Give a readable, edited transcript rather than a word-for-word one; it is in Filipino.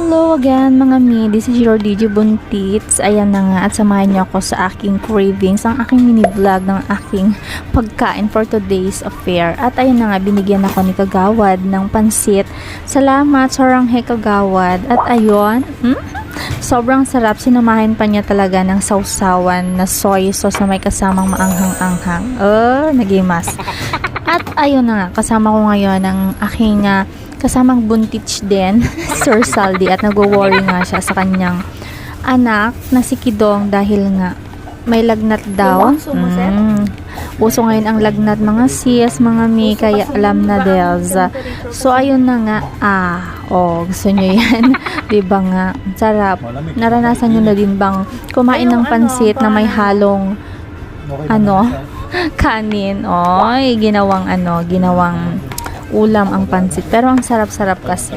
Hello again mga mi, this is your DJ Buntits. Ayan na nga at samahan niyo ako sa aking cravings, ang aking mini vlog ng aking pagkain for today's affair. At ayan na nga, binigyan ako ni Kagawad ng pansit. Salamat Saranghe Kagawad. At ayun, sobrang sarap. Sinamahin pa niya talaga ng sausawan na soy sauce na may kasamang maanghang-anghang. Nagimas. At ayun na nga, kasama ko ngayon ang aking kasamang buntich din, Sir Saldi, at nagwo-worry nga siya sa kanyang anak na si Kidong dahil nga may lagnat daw. Uso ngayon ang lagnat mga sis, mga mi, kaya alam na Dels. So ayun na nga, gusto nyo yan. Diba nga, sarap. Naranasan nyo na din bang kumain ng pansit na may halong kanin? Ginawang ulam ang pansit. Pero ang sarap-sarap kasi.